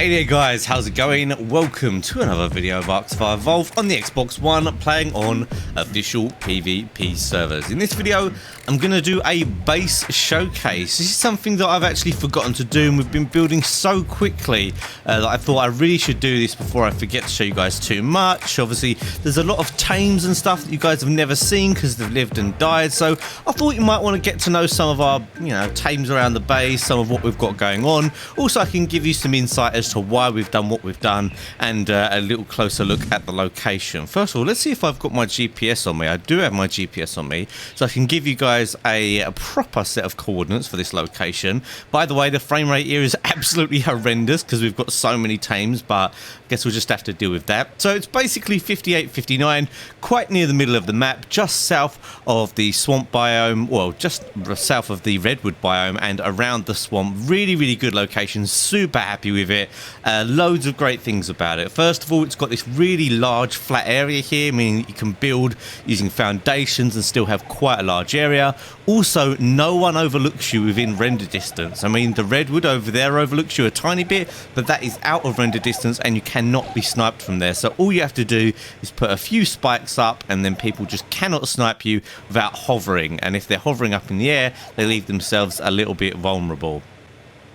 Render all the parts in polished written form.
Hey there guys, how's it going? Welcome to another video of Ark Survival Evolved on the Xbox One, playing on official PvP servers. In this video, I'm going to do a base showcase. This is something that I've actually forgotten to do, and we've been building so quickly that I thought I really should do this before I forget to show you guys too much. Obviously, there's a lot of tames and stuff that you guys have never seen because they've lived and died, so I thought you might want to get to know some of our, tames around the base, some of what we've got going on. Also, I can give you some insight as to why we've done what we've done, and a little closer look at the location. First of all, let's see if I've got my GPS on me. I do have my GPS on me, so I can give you guys a proper set of coordinates for this location. By the way, the frame rate here is absolutely horrendous because we've got so many tames, but I guess we'll just have to deal with that. So it's basically 58-59, quite near the middle of the map, just south of the swamp biome, well, just south of the redwood biome and around the swamp. Really good location, super happy with it. Loads of great things about it. First of all, it's got this really large flat area here, meaning you can build using foundations and still have quite a large area. Also, no one overlooks you within render distance. I mean, the redwood over there overlooks you a tiny bit, but that is out of render distance and you cannot be sniped from there. So all you have to do is put a few spikes up, and then people just cannot snipe you without hovering. And if they're hovering up in the air, they leave themselves a little bit vulnerable.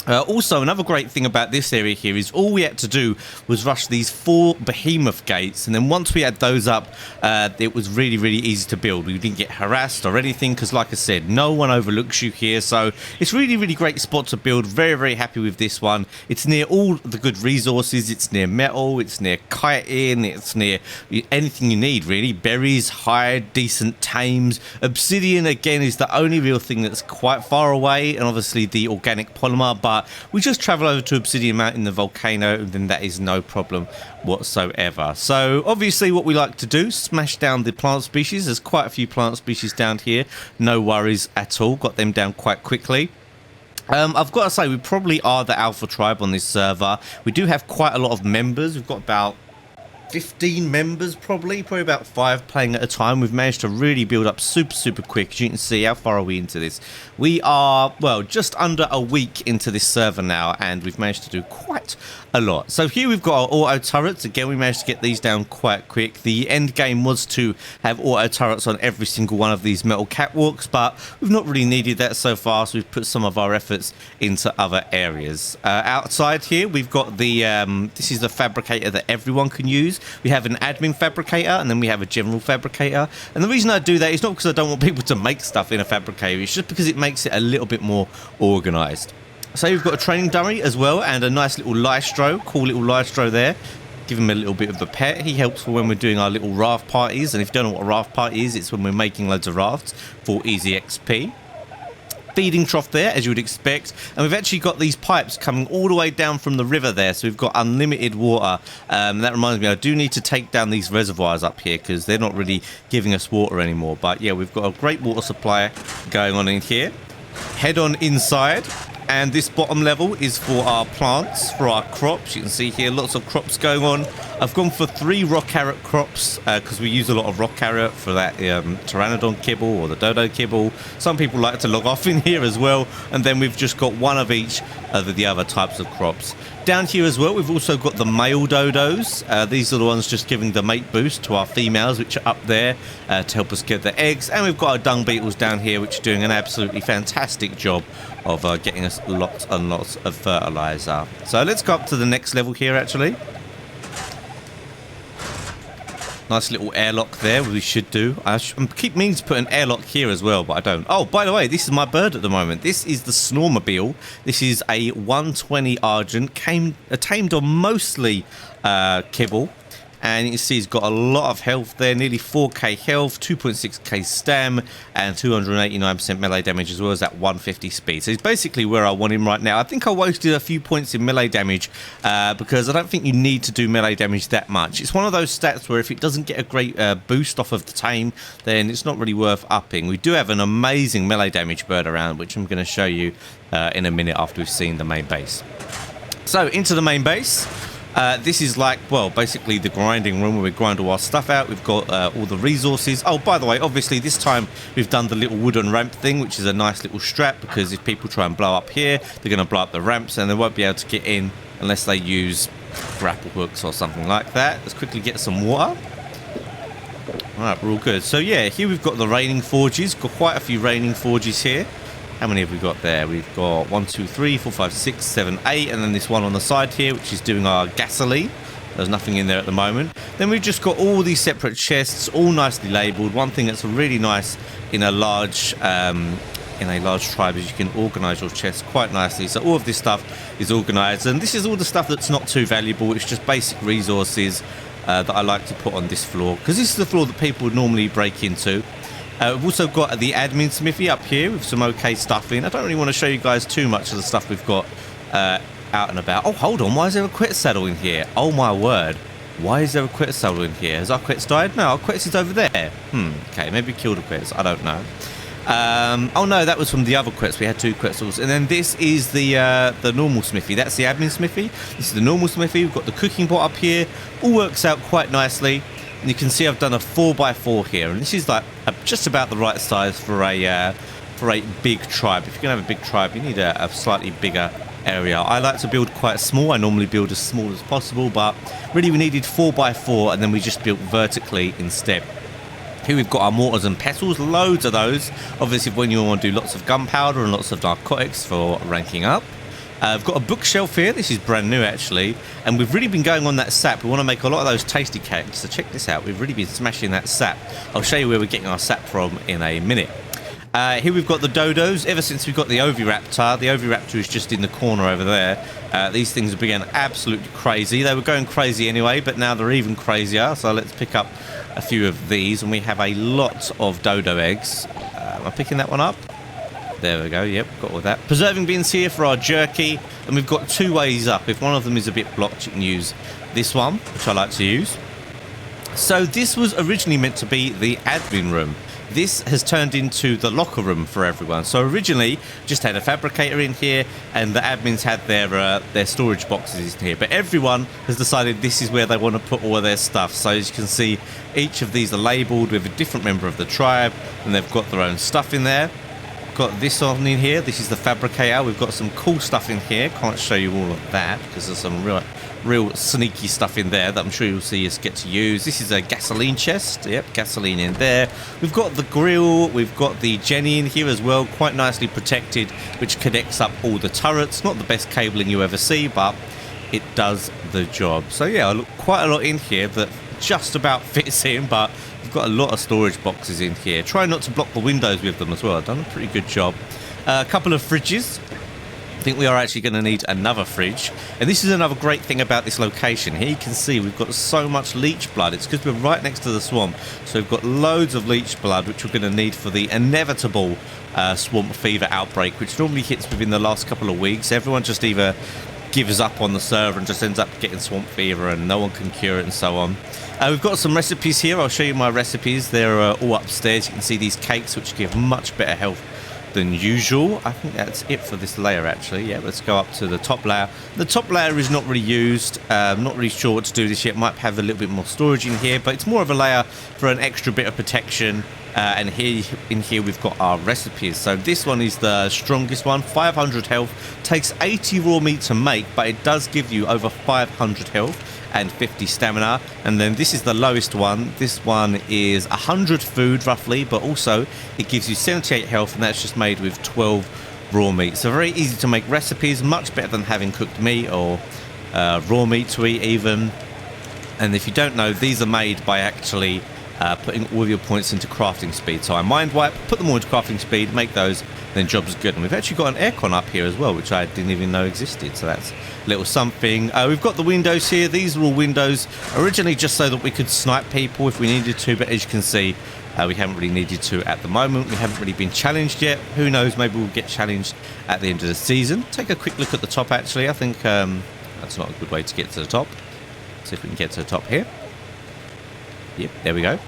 Also, another great thing about this area here is all we had to do was rush these 4 behemoth gates, and then once we had those up, it was really easy to build. We didn't get harassed or anything because, like I said, no one overlooks you here, so it's really great spot to build. Very happy with this one. It's near all the good resources. It's near metal, it's near chitin, it's near anything you need really. Berries, hide, decent tames. Obsidian again is the only real thing that's quite far away, and obviously the organic polymer, but we just travel over to Obsidian Mountain, the volcano, and then that is no problem whatsoever. So obviously what we like to do, smash down the plant species. There's quite a few plant species down here, no worries at all, got them down quite quickly. I've got to say, we probably are the alpha tribe on this server. We do have quite a lot of members. We've got about 15 members, probably about 5 playing at a time. We've managed to really build up super quick. As you can see, how far are we into this? We are, well, just under a week into this server now, and we've managed to do quite a lot. So here we've got our auto turrets. Again, we managed to get these down quite quick. The end game was to have auto turrets on every single one of these metal catwalks, but we've not really needed that so far, so we've put some of our efforts into other areas. Outside here, we've got the this is the fabricator that everyone can use. We have an admin fabricator, and then we have a general fabricator. And the reason I do that is not because I don't want people to make stuff in a fabricator, it's just because it makes it a little bit more organized. So we've got a training dummy as well, and a nice little Lystro, cool little Lystro there. Give him a little bit of a pet. He helps for when we're doing our little raft parties, and if you don't know what a raft party is, it's when we're making loads of rafts for easy XP. Feeding trough there, as you would expect, and we've actually got these pipes coming all the way down from the river there, so we've got unlimited water. That reminds me, I do need to take down these reservoirs up here because they're not really giving us water anymore, but yeah, we've got a great water supply going on in here. Head on inside, and this bottom level is for our plants, for our crops. You can see here lots of crops going on. I've gone for 3 rock carrot crops because we use a lot of rock carrot for that pteranodon kibble or the dodo kibble. Some people like to log off in here as well, and then we've just got one of each of the other types of crops. Down here as well, we've also got the male dodos. These are the ones just giving the mate boost to our females, which are up there to help us get the eggs. And we've got our dung beetles down here, which are doing an absolutely fantastic job of getting us lots and lots of fertilizer. So let's go up to the next level here, actually. Nice little airlock there, we should do. I keep meaning to put an airlock here as well, but I don't. Oh, by the way, this is my bird at the moment. This is the Snormobile. This is a 120 Argent, tamed on mostly kibble. And you can see he's got a lot of health there, nearly 4k health, 2.6k stam, and 289% melee damage, as well as that 150 speed. So he's basically where I want him right now. I think I wasted a few points in melee damage because I don't think you need to do melee damage that much. It's one of those stats where if it doesn't get a great boost off of the tame, then it's not really worth upping. We do have an amazing melee damage bird around, which I'm going to show you in a minute after we've seen the main base. So into the main base. This is like, well, basically the grinding room where we grind all our stuff out. We've got all the resources. Oh, by the way, obviously this time we've done the little wooden ramp thing, which is a nice little strap, because if people try and blow up here, they're going to blow up the ramps and they won't be able to get in unless they use grapple hooks or something like that. Let's quickly get some water. Alright, we're all good. So yeah, here we've got the raining forges. Got quite a few raining forges here. How many have we got there? We've got 1, 2, 3, 4, 5, 6, 7, 8, and then this one on the side here, which is doing our gasoline. There's nothing in there at the moment. Then we've just got all these separate chests, all nicely labelled. One thing that's really nice in a large tribe is you can organise your chests quite nicely. So all of this stuff is organised, and this is all the stuff that's not too valuable. It's just basic resources that I like to put on this floor, because this is the floor that people would normally break into. We've also got the admin smithy up here with some okay stuff in. I don't really want to show you guys too much of the stuff we've got out and about. Oh, hold on. Why is there a quet saddle in here? Oh, my word. Why is there a quet saddle in here? Has our quets died? No, our quets is over there. Okay, maybe we killed a quets. I don't know. Oh, no, that was from the other quets. We had 2 quetzals. And then this is the normal smithy. That's the admin smithy. This is the normal smithy. We've got the cooking pot up here. All works out quite nicely. And you can see I've done a 4x4 here, and this is like just about the right size for a big tribe. If you're gonna have a big tribe, you need a slightly bigger area. I like to build quite small. I normally build as small as possible, but really we needed 4x4, and then we just built vertically instead. Here we've got our mortars and pestles, loads of those. Obviously, when you want to do lots of gunpowder and lots of narcotics for ranking up. I've got a bookshelf here. This is brand new actually, and we've really been going on that sap. We want to make a lot of those tasty cakes, so check this out. We've really been smashing that sap. I'll show you where we're getting our sap from in a minute. Here we've got the dodos. Ever since we've got the Oviraptor is just in the corner over there. These things have been absolutely crazy. They were going crazy anyway, but now they're even crazier. So let's pick up a few of these, and we have a lot of dodo eggs. Am I picking that one up? There we go, yep, got all that. Preserving bins here for our jerky, and we've got 2 ways up. If one of them is a bit blocked, you can use this one, which I like to use. So this was originally meant to be the admin room. This has turned into the locker room for everyone. So originally, just had a fabricator in here, and the admins had their storage boxes in here. But everyone has decided this is where they want to put all of their stuff. So as you can see, each of these are labelled with a different member of the tribe, and they've got their own stuff in there. Got this on in here. This is the fabricator. We've got some cool stuff in here. Can't show you all of that because there's some real sneaky stuff in there that I'm sure you'll see us get to use. This is a gasoline chest. Yep, gasoline in there. We've got the grill. We've got the Jenny in here as well, quite nicely protected, which connects up all the turrets. Not the best cabling you ever see, but it does the job. So yeah, quite a lot in here that just about fits in, but we've got a lot of storage boxes in here. Try not to block the windows with them as well. I've done a pretty good job. A couple of fridges. I think we are actually going to need another fridge, and this is another great thing about this location. Here you can see we've got so much leech blood. It's because we're right next to the swamp, so we've got loads of leech blood which we're going to need for the inevitable swamp fever outbreak, which normally hits within the last couple of weeks. Everyone just either gives up on the server and just ends up getting swamp fever, and no one can cure it and so on. We've got some recipes here. I'll show you my recipes. They're all upstairs. You can see these cakes which give much better health than usual. I think that's it for this layer actually. Yeah, let's go up to the top layer. The top layer is not really used. Not really sure what to do this yet. Might have a little bit more storage in here, but it's more of a layer for an extra bit of protection. And here we've got our recipes. So this one is the strongest one, 500 health, takes 80 raw meat to make, but it does give you over 500 health and 50 stamina. And then this is the lowest one. This one is 100 food roughly, but also it gives you 78 health, and that's just made with 12 raw meat. So very easy to make recipes, much better than having cooked meat or raw meat to eat even. And if you don't know, these are made by actually putting all of your points into crafting speed. So I mind wipe, put them all into crafting speed, make those, then job's good. And we've actually got an aircon up here as well, which I didn't even know existed. So that's a little something. We've got the windows here. These are all windows originally just so that we could snipe people if we needed to, but as you can see, we haven't really needed to at the moment. We haven't really been challenged yet. Who knows, maybe we'll get challenged at the end of the season. Take a quick look at the top actually. I think that's not a good way to get to the top. See if we can get to the top here. Yep, there we go.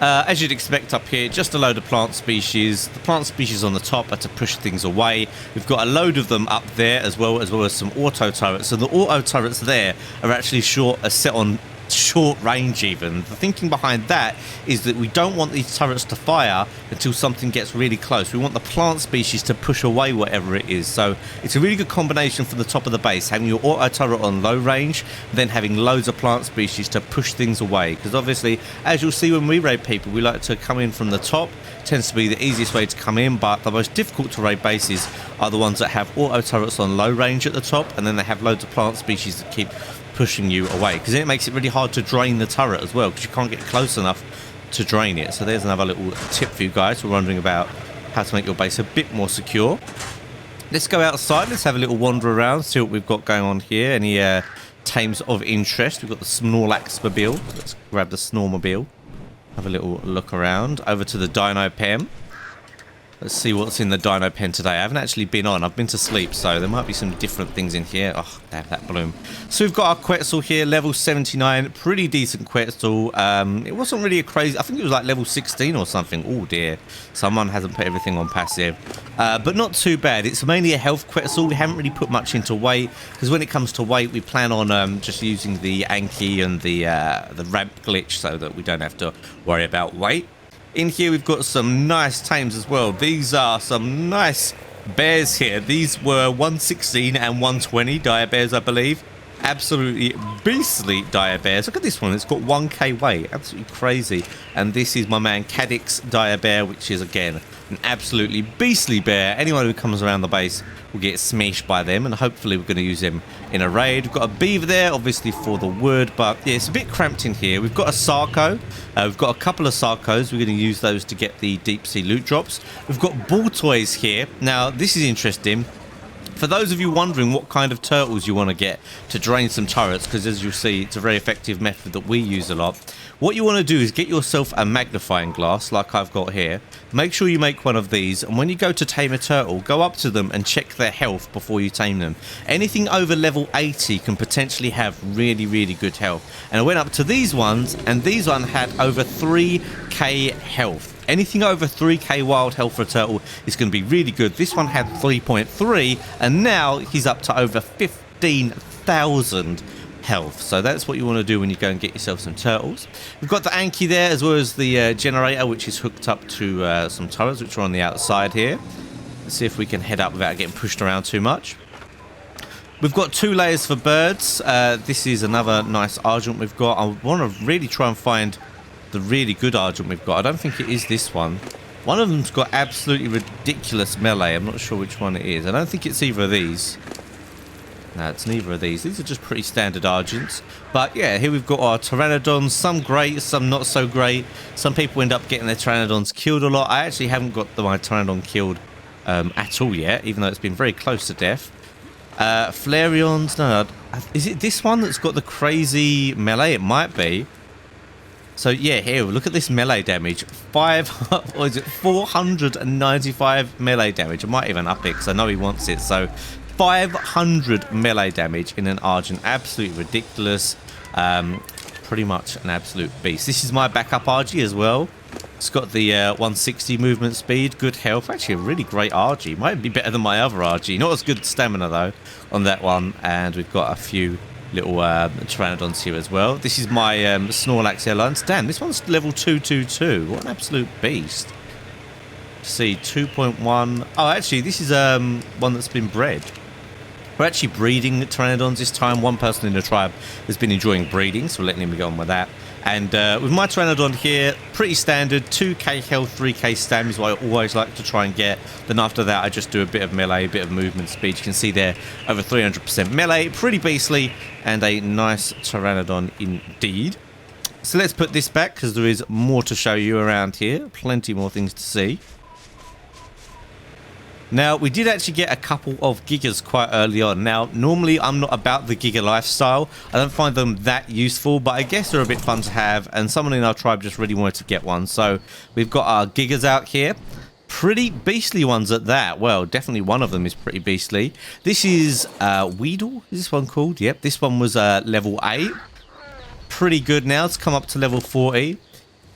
As you'd expect up here, just a load of plant species. The plant species on the top are to push things away. We've got a load of them up there as well as some auto turrets. So the auto turrets there are actually set on short range even. The thinking behind that is that we don't want these turrets to fire until something gets really close. We want the plant species to push away whatever it is. So it's a really good combination from the top of the base, having your auto turret on low range, then having loads of plant species to push things away. Because obviously, as you'll see when we raid people, we like to come in from the top. Tends to be the easiest way to come in, but the most difficult to raid bases are the ones that have auto turrets on low range at the top, and then they have loads of plant species that keep pushing you away, because it makes it really hard to drain the turret as well, because you can't get close enough to drain it. So there's another little tip for you guys who are wondering about how to make your base a bit more secure. Let's go outside, let's have a little wander around, see what we've got going on here. Any tames of interest. We've got the Snorlax-mobile. Let's grab the Snormobile. Have a little look around. Over to the Dino Pen. Let's see what's in the Dino Pen today. I haven't actually been on. I've been to sleep, so there might be some different things in here. Oh, damn, that bloom. So we've got our Quetzal here, level 79. Pretty decent Quetzal. It wasn't really a crazy... I think it was like level 16 or something. Oh, dear. Someone hasn't put everything on passive. But not too bad. It's mainly a health Quetzal. We haven't really put much into weight, because when it comes to weight, we plan on just using the Anki and the ramp glitch so that we don't have to worry about weight. In here we've got some nice tames as well. These are some nice bears here. These were 116 and 120 dire bears, I believe. Absolutely beastly dire bears. Look at this one. It's got 1k weight. Absolutely crazy. And this is my man Cadix dire bear, which is again an absolutely beastly bear. Anyone who comes around the base will get smashed by them, and hopefully we're going to use them in a raid. We've got a beaver there, obviously for the wood, but yeah, it's a bit cramped in here. We've got a Sarco. We've got a couple of Sarcos. We're going to use those to get the deep sea loot drops. We've got ball toys here. Now, this is interesting. For those of you wondering what kind of turtles you want to get to drain some turrets, because as you'll see, it's a very effective method that we use a lot. What you want to do is get yourself a magnifying glass, like I've got here. Make sure you make one of these, and when you go to tame a turtle, go up to them and check their health before you tame them. Anything over level 80 can potentially have really, really good health. And I went up to these ones, and these ones had over 3k health. Anything over 3k wild health for a turtle is going to be really good. This one had 3.3, and now he's up to over 15,000 health. So that's what you want to do when you go and get yourself some turtles. We've got the Anki there, as well as the generator, which is hooked up to some turrets, which are on the outside here. Let's see if we can head up without getting pushed around too much. We've got 2 layers for birds. This is another nice Argent we've got. I want to really try and find the really good Argent we've got. I don't think it is this one. One of them's got absolutely ridiculous melee. I'm not sure which one it is. I don't think it's either of these. No, it's neither of these. These are just pretty standard Argents. But yeah, here we've got our Pteranodons. Some great, some not so great. Some people end up getting their Pteranodons killed a lot. I actually haven't got my Pteranodon killed at all yet, even though it's been very close to death. Flareons. No, is it this one that's got the crazy melee? It might be. So yeah, here, look at this melee damage. 495 melee damage. I might even up it because I know he wants it. So 500 melee damage in an Argent. Absolutely ridiculous. Pretty much an absolute beast. This is my backup RG as well. It's got the 160 movement speed, good health. Actually, a really great RG. Might be better than my other RG. Not as good stamina though on that one. And we've got a few little Pteranodons here as well. This is my Snorlax Airlines. Damn, this one's level 222. What an absolute beast. See, 2.1. Oh, actually, this is one that's been bred. We're actually breeding Pteranodons this time. One person in the tribe has been enjoying breeding, so we're letting him go on with that. And with my Pteranodon here, pretty standard, 2k health, 3k stam is what I always like to try and get. Then after that, I just do a bit of melee, a bit of movement speed. You can see there, over 300% melee, pretty beastly, and a nice Pteranodon indeed. So let's put this back, because there is more to show you around here. Plenty more things to see. Now, we did actually get a couple of Gigas quite early on. Now, normally I'm not about the Giga lifestyle. I don't find them that useful, but I guess they're a bit fun to have, and someone in our tribe just really wanted to get one. So we've got our Gigas out here. Pretty beastly ones at that. Well, definitely one of them is pretty beastly. This is Weedle. Is this one called? Yep, this one was level 8. Pretty good now. It's come up to level 40.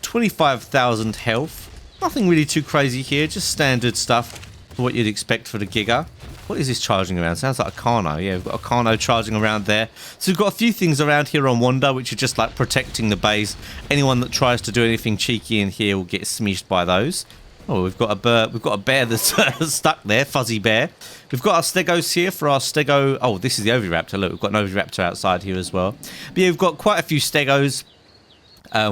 25,000 health. Nothing really too crazy here, just standard stuff. What you'd expect for the Giga. What is this charging around? Sounds like a Carno. Yeah, we've got a Carno charging around there. So we've got a few things around here on Wanda, which are just like protecting the base. Anyone that tries to do anything cheeky in here will get smished by those. Oh, we've got a bird. We've got a bear that's stuck there, fuzzy bear. We've got our stegos here for our stego. Oh, this is the oviraptor. Look, we've got an oviraptor outside here as well. But yeah, we've got quite a few stegos,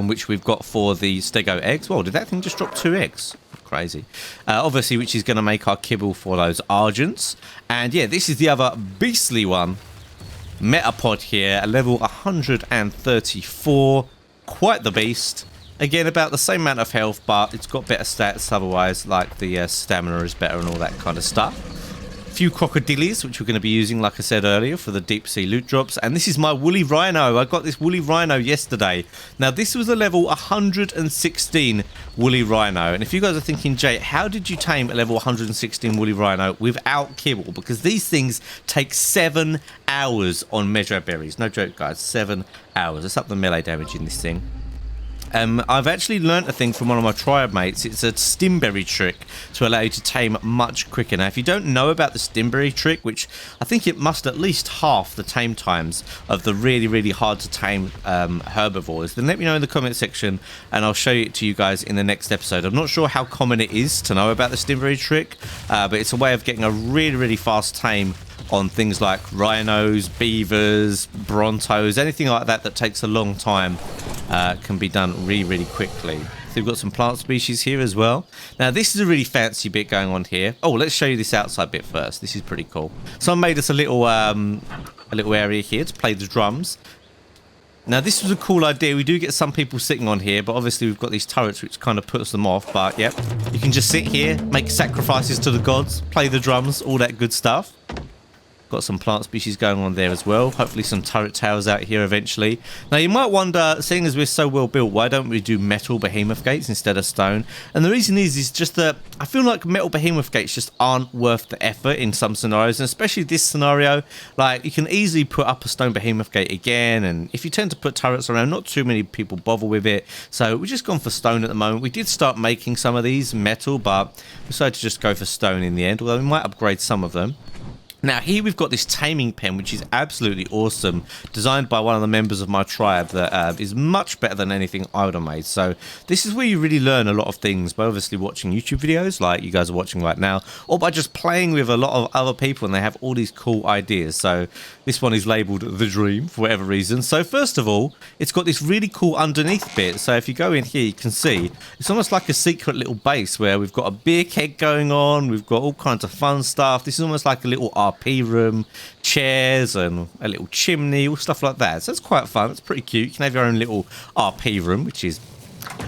which we've got for the stego eggs. Whoa, did that thing just drop 2 eggs? Crazy. Obviously, which is going to make our kibble for those argents. And yeah, this is the other beastly one. Metapod here, a level 134. Quite the beast. Again, about the same amount of health, but it's got better stats otherwise, like the stamina is better and all that kind of stuff. A few crocodilies, which we're going to be using, like I said earlier, for the deep sea loot drops. And this is my woolly rhino. I got this woolly rhino yesterday. Now, this was a level 116 woolly rhino. And if you guys are thinking, Jay, how did you tame a level 116 woolly rhino without kibble? Because these things take 7 hours on measure berries. No joke, guys, 7 hours. Let's up the melee damage in this thing. I've actually learnt a thing from one of my tribe mates. It's a stimberry trick to allow you to tame much quicker. Now, if you don't know about the stimberry trick, which I think it must at least half the tame times of the really, really hard to tame herbivores, then let me know in the comment section and I'll show it to you guys in the next episode. I'm not sure how common it is to know about the stimberry trick, but it's a way of getting a really, really fast tame on things like rhinos, beavers, brontos, anything like that that takes a long time can be done really, really quickly. So we've got some plant species here as well. Now, this is a really fancy bit going on here. Oh, let's show you this outside bit first. This is pretty cool. So I made us a little area here to play the drums. Now, this was a cool idea. We do get some people sitting on here, but obviously we've got these turrets which kind of puts them off. But, yep, you can just sit here, make sacrifices to the gods, play the drums, all that good stuff. Got some plant species going on there as well. Hopefully some turret towers out here eventually. Now you might wonder, seeing as we're so well built, why don't we do metal behemoth gates instead of stone? And the reason is just that I feel like metal behemoth gates just aren't worth the effort in some scenarios, and especially this scenario. Like, you can easily put up a stone behemoth gate again, and if you tend to put turrets around, not too many people bother with it. So we're just gone for stone at the moment. We did start making some of these metal, but we decided to just go for stone in the end, although we might upgrade some of them. Now, here we've got this taming pen, which is absolutely awesome, designed by one of the members of my tribe that is much better than anything I would have made. So this is where you really learn a lot of things by obviously watching YouTube videos like you guys are watching right now, or by just playing with a lot of other people and they have all these cool ideas. So this one is labeled The Dream for whatever reason. So first of all, it's got this really cool underneath bit. So if you go in here, you can see it's almost like a secret little base where we've got a beer keg going on. We've got all kinds of fun stuff. This is almost like a little RP room, chairs and a little chimney, all stuff like that. So it's quite fun. It's pretty cute. You can have your own little RP room, which is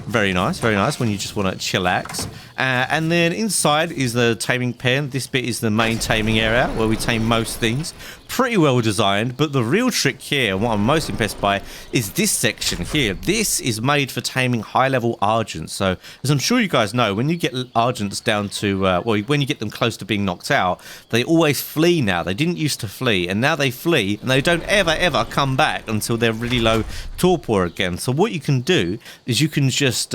very nice when you just want to chillax. And then inside is the taming pen. This bit is the main taming area where we tame most things. Pretty well designed, but the real trick here, and what I'm most impressed by, is this section here. This is made for taming high-level argents. So, as I'm sure you guys know, when you get argents down to, well, when you get them close to being knocked out, they always flee now. They didn't used to flee, and now they flee, and they don't ever come back until they're really low torpor again. So what you can do is you can just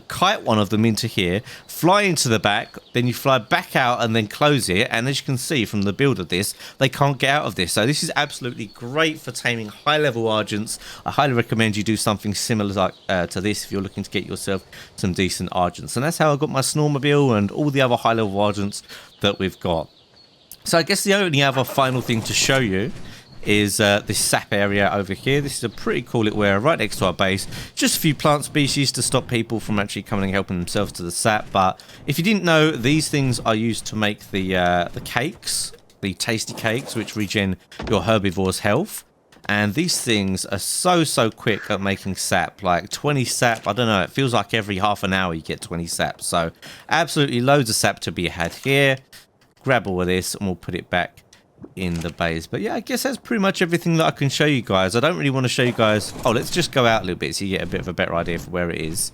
kite one of them into here, fly into the back, then you fly back out and then close it, and as you can see from the build of this, they can't get out of this. So this is absolutely great for taming high-level argents. I highly recommend you do something similar like, to this if you're looking to get yourself some decent argents. And that's how I got my Snormobile and all the other high-level argents that we've got. So I guess the only other final thing to show you is this sap area over here. This is a pretty cool little area right next to our base. Just a few plant species to stop people from actually coming and helping themselves to the sap. But if you didn't know, these things are used to make the cakes, the tasty cakes, which regen your herbivore's health. And these things are so quick at making sap. Like 20 sap, I don't know, it feels like every half an hour you get 20 sap. So absolutely loads of sap to be had here. Grab all of this and we'll put it back in the base. But yeah, I guess that's pretty much everything that I can show you guys. I don't really want to show you guys. Oh, let's just go out a little bit so you get a bit of a better idea for where it is.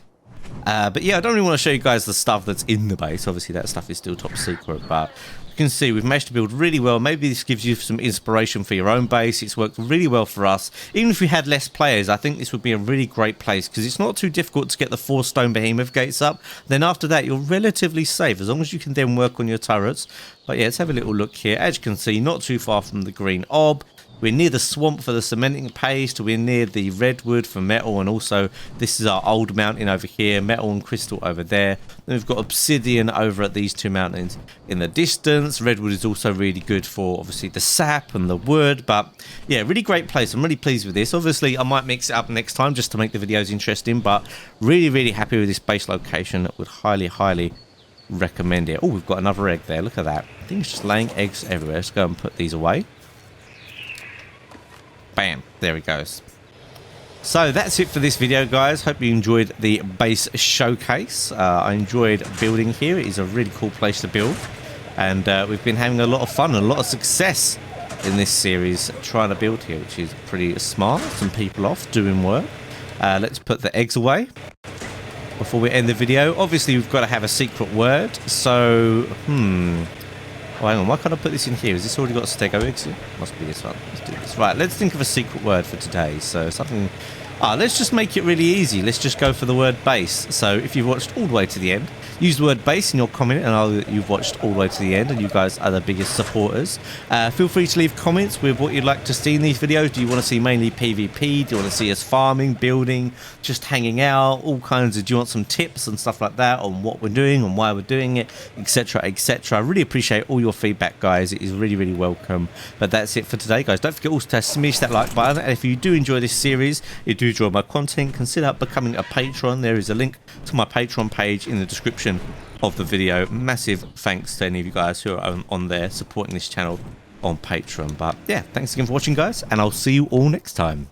But yeah, I don't really want to show you guys the stuff that's in the base. Obviously that stuff is still top secret, but you can see we've managed to build really well. Maybe this gives you some inspiration for your own base. It's worked really well for us. Even if we had less players, I think this would be a really great place because it's not too difficult to get the 4 stone behemoth gates up. Then after that, you're relatively safe as long as you can then work on your turrets. But yeah, let's have a little look here. As you can see, not too far from the green ob. We're near the swamp for the cementing paste. We're near the redwood for metal, and also this is our old mountain over here, metal and crystal over there. Then we've got obsidian over at these 2 mountains in the distance. Redwood is also really good for obviously the sap and the wood, but yeah, really great place. I'm really pleased with this. Obviously I might mix it up next time just to make the videos interesting, but really happy with this base location. Would highly recommend it. Oh, we've got another egg there. Look at that. I think it's just laying eggs everywhere. Let's go and put these away. Bam, there it goes. So that's it for this video, guys. Hope you enjoyed the base showcase. I enjoyed building here. It is a really cool place to build, and we've been having a lot of fun and a lot of success in this series trying to build here, which is pretty smart. Some people off doing work. Let's put the eggs away before we end the video. Obviously we've got to have a secret word, so oh, hang on, why can't I put this in here? Has this already got stego eggs in? Must be this one. Let's do this. Right, let's think of a secret word for today. So something... let's just make it really easy. Let's just go for the word base. So if you've watched all the way to the end, use the word base in your comment, and I know that you've watched all the way to the end, and you guys are the biggest supporters. Feel free to leave comments with what you'd like to see in these videos. Do you want to see mainly PvP? Do you want to see us farming, building, just hanging out, all kinds of... Do you want some tips and stuff like that on what we're doing and why we're doing it, etc, etc. I really appreciate all your feedback, guys. It is really welcome. But that's it for today, guys. Don't forget also to smash that like button, and if you do enjoy this series, you do enjoy my content, consider becoming a patron. There is a link to my Patreon page in the description of the video. Massive thanks to any of you guys who are on there supporting this channel on Patreon. But yeah, thanks again for watching, guys, and I'll see you all next time.